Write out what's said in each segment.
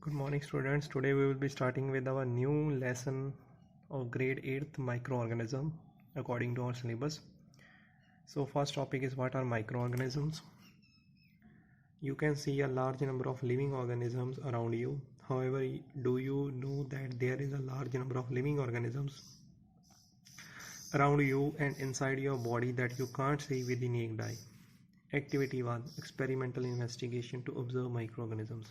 Good morning students. Today we will be starting with our new lesson of grade 8th microorganism according to our syllabus. So first topic is what are microorganisms. You can see a large number of living organisms around you. However, do you know that there is a large number of living organisms around you and inside your body that you can't see with the naked eye? Activity 1. Experimental investigation to observe microorganisms.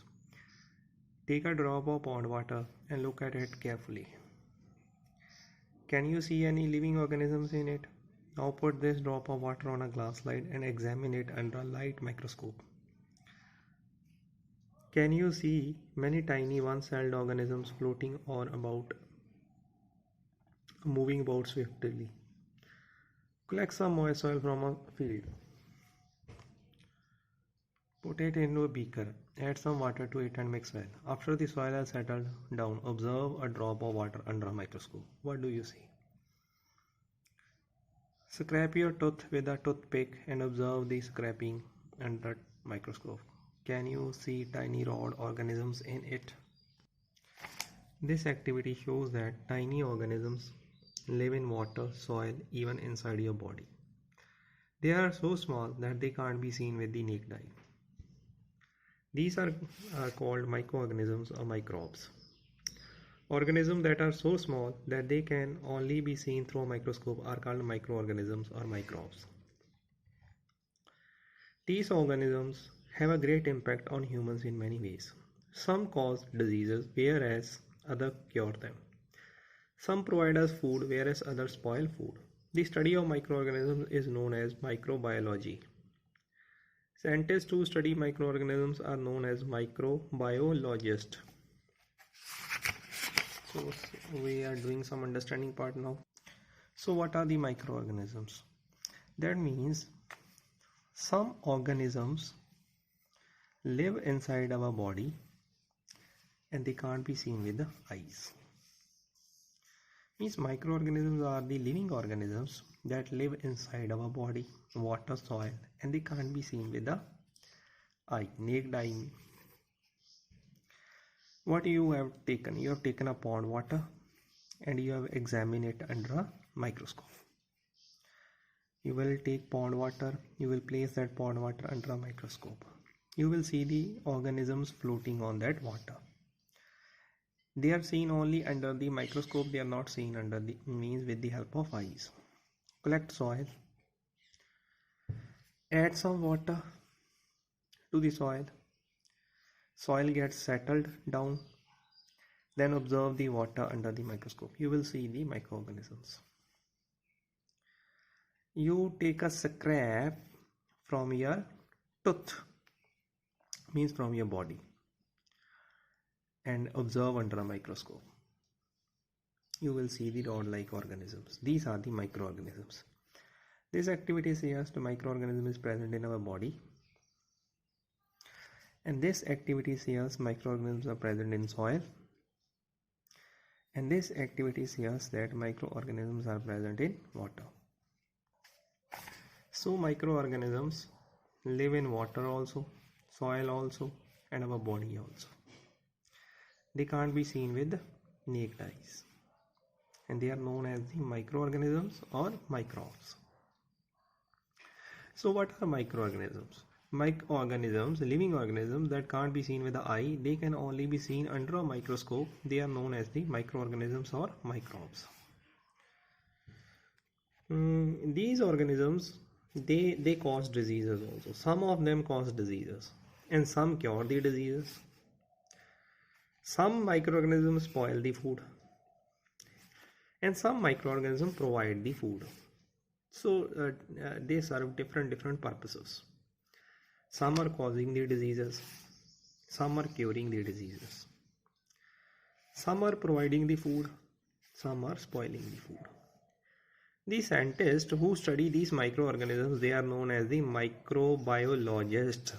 Take a drop of pond water and look at it carefully. Can you see any living organisms in it? Now put this drop of water on a glass slide and examine it under a light microscope. Can you see many tiny one-celled organisms floating or moving about swiftly? Collect some moist soil from a field. Put it into a beaker. Add some water to it and mix well. After the soil has settled down, observe a drop of water under a microscope. What do you see? Scrape your tooth with a toothpick and observe the scraping under a microscope. Can you see tiny rod organisms in it? This activity shows that tiny organisms live in water, soil, even inside your body. They are so small that they can't be seen with the naked eye. These are called microorganisms or microbes. Organisms that are so small that they can only be seen through a microscope are called microorganisms or microbes. These organisms have a great impact on humans in many ways. Some cause diseases, whereas others cure them. Some provide us food, whereas others spoil food. The study of microorganisms is known as microbiology. Scientists who study microorganisms are known as microbiologists. So we are doing some understanding part now. So what are the microorganisms? That means some organisms live inside our body and they can't be seen with the eyes. Means microorganisms are the living organisms that live inside our body, water, soil, and they can't be seen with the eye, naked eye. What you have taken? You have taken a pond water and you have examined it under a microscope. You will take pond water, you will place that pond water under a microscope. You will see the organisms floating on that water. They are seen only under the microscope, they are not seen under the means with the help of eyes. Collect soil, add some water to the soil. Soil gets settled down, then observe the water under the microscope. You will see the microorganisms. You take a scrap from your tooth, means from your body, and observe under a microscope. You will see the rod-like organisms. These are the microorganisms. This activity says the microorganism is present in our body. And this activity says microorganisms are present in soil. And this activity says that microorganisms are present in water. So microorganisms live in water also, soil also, and our body also. They can't be seen with naked eyes. And they are known as the microorganisms or microbes. So what are microorganisms? Microorganisms, living organisms that can't be seen with the eye, they can only be seen under a microscope. They are known as the microorganisms or microbes. These organisms, they cause diseases also. Some of them cause diseases and some cure the diseases. Some microorganisms spoil the food and some microorganisms provide the food. So they serve different purposes. Some are causing the diseases, some are curing the diseases, some are providing the food, some are spoiling the food. The scientists who study these microorganisms, they are known as the microbiologists.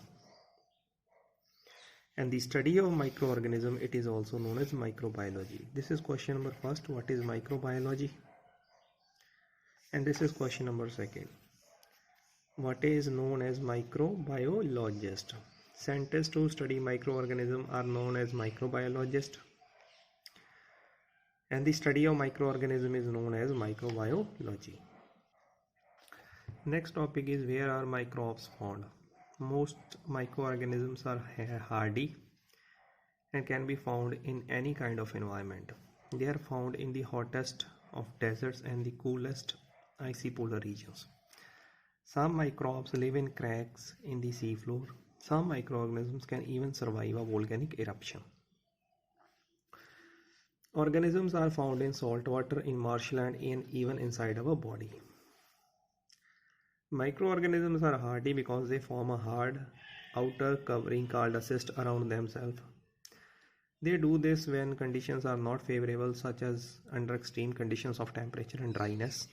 And the study of microorganism, it is also known as microbiology. This is question number first, what is microbiology? And this is question number second, what is known as microbiologist? Scientists who study microorganisms are known as microbiologists, and the study of microorganism is known as microbiology. Next topic is where are microbes found. Most microorganisms are hardy and can be found in any kind of environment. They are found in the hottest of deserts and the coolest icy polar regions. Some microbes live in cracks in the seafloor. Some microorganisms can even survive a volcanic eruption. Organisms are found in salt water, in marshland, and even inside our body. Microorganisms are hardy because they form a hard outer covering called a cyst around themselves. They do this when conditions are not favorable, such as under extreme conditions of temperature and dryness.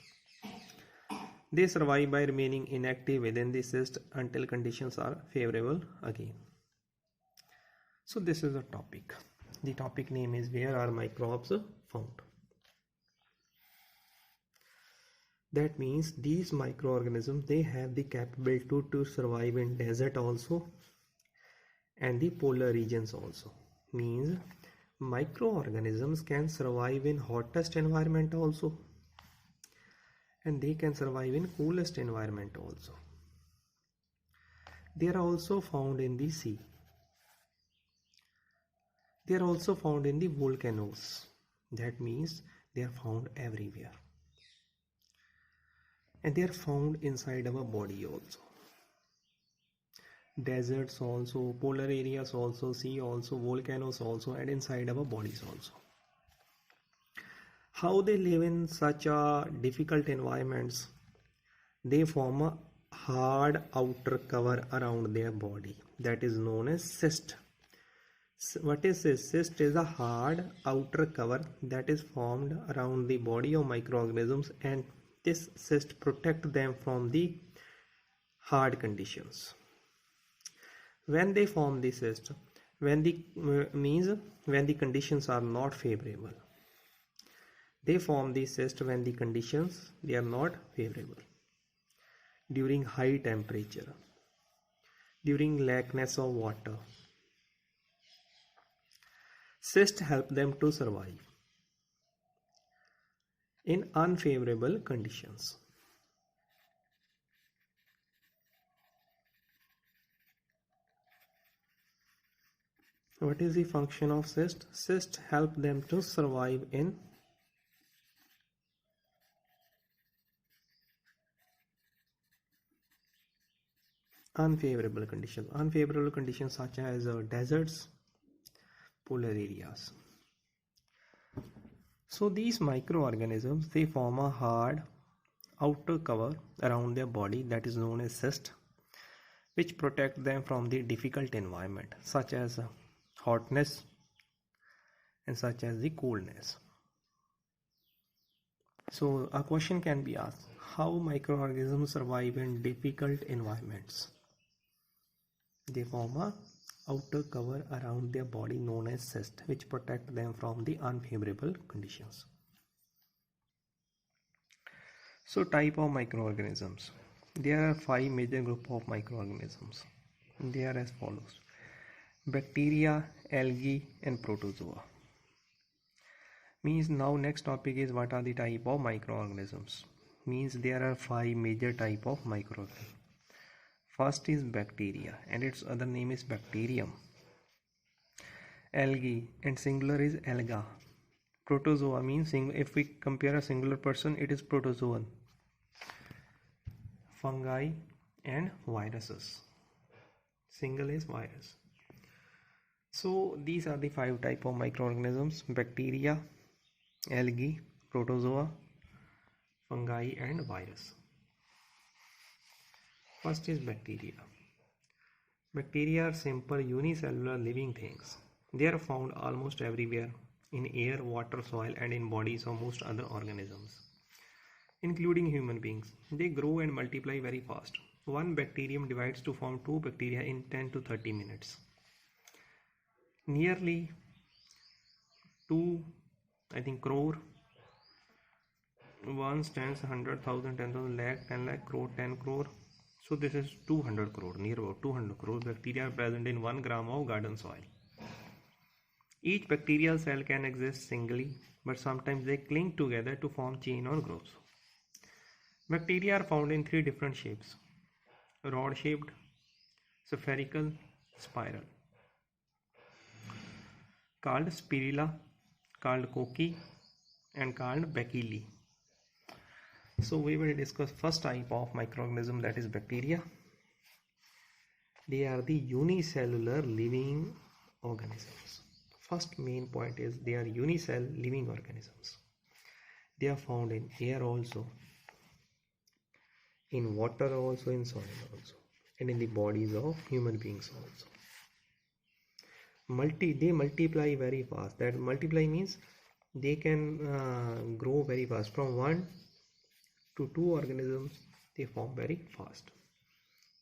They survive by remaining inactive within the cyst until conditions are favorable again. So this is a topic. The topic name is where are microbes found. That means these microorganisms, they have the capability to survive in desert also and the polar regions also. Means microorganisms can survive in hottest environment also, and they can survive in coolest environment also. They are also found in the sea. They are also found in the volcanoes. That means they are found everywhere. And they are found inside our body also. Deserts also, polar areas also, sea also, volcanoes also, and inside our bodies also. How they live in such a difficult environments? They form a hard outer cover around their body that is known as cyst. What is this? Cyst is a hard outer cover that is formed around the body of microorganisms, and this cyst protects them from the hard conditions. When they form the cyst, when the conditions are not favorable. They form the cyst when the conditions they are not favorable. During high temperature, during lackness of water. Cysts help them to survive in unfavorable conditions. What is the function of cyst? Cysts help them to survive in unfavorable conditions. Unfavorable conditions such as deserts, polar areas. So these microorganisms, they form a hard outer cover around their body that is known as cyst, which protect them from the difficult environment such as hotness and such as the coolness. So a question can be asked, how microorganisms survive in difficult environments? They form a outer cover around their body known as cyst, which protect them from the unfavorable conditions. So type of microorganisms. There are 5 major groups of microorganisms. They are as follows: bacteria, algae, and protozoa. Means now next topic is what are the type of microorganisms. Means there are 5 major type of microorganisms. First is bacteria, and its other name is bacterium. Algae, and singular is alga. Protozoa means if we compare a singular person, it is protozoan. Fungi and viruses. Single is virus. So these are the 5 type of microorganisms: bacteria, algae, protozoa, fungi, and virus. First is bacteria. Bacteria are simple unicellular living things. They are found almost everywhere in air, water, soil, and in bodies of most other organisms, including human beings. They grow and multiply very fast. One bacterium divides to form 2 bacteria in 10 to 30 minutes. Nearly 2, crore. 1 stands 100,000, 10,000, lakh, 10 lakh, crore, 10 crore. So this is 200 crore, near about 200 crore bacteria are present in 1 gram of garden soil. Each bacterial cell can exist singly, but sometimes they cling together to form chain or groups. Bacteria are found in 3 different shapes: rod shaped, spherical, spiral, called spirilla, called cocci, and called bacilli. So we will discuss first type of microorganism, that is bacteria. They are the unicellular living organisms. First main point is they are unicellular living organisms. They are found in air also, in water also, in soil also, and in the bodies of human beings also. They multiply very fast. That multiply means they can grow very fast. From 1 to 2 organisms they form very fast.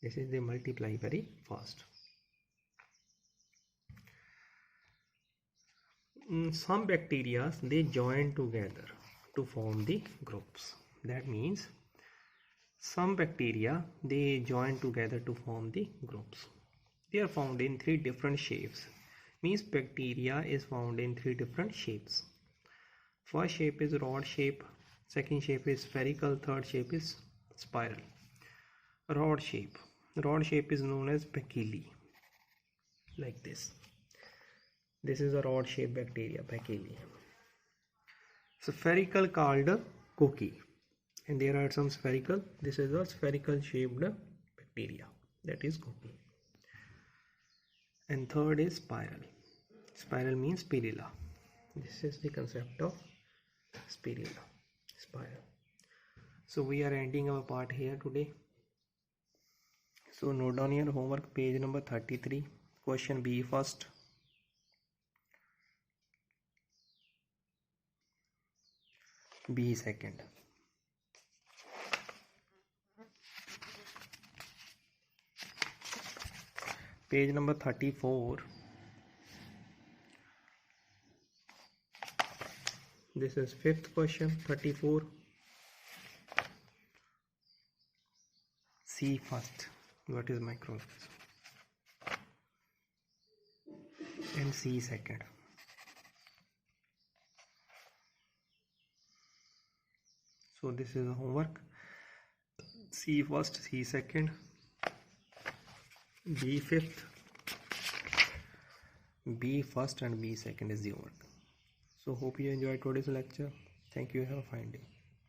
This is, they multiply very fast. Some bacteria they join together to form the groups. That means some bacteria they join together to form the groups. They are found in 3 different shapes. Means bacteria is found in 3 different shapes. First shape is rod shape, second shape is spherical, third shape is spiral. Rod shape is known as bacilli, like this. This is a rod shaped bacteria, bacilli. Spherical called cocci, and there are some spherical. This is a spherical shaped bacteria, that is cocci. And third is spiral. Spiral means spirilla. This is the concept of spirilla, spiral. So we are ending our part here today. So note down your homework, page number 33, question B first, B second. Page number 34. This is 5th question, 34. C first. What is microorganism? And C second. So this is the homework. C first, C second, B fifth, B first, and B second is the homework. So hope you enjoyed today's lecture. Thank you. Have a fine day.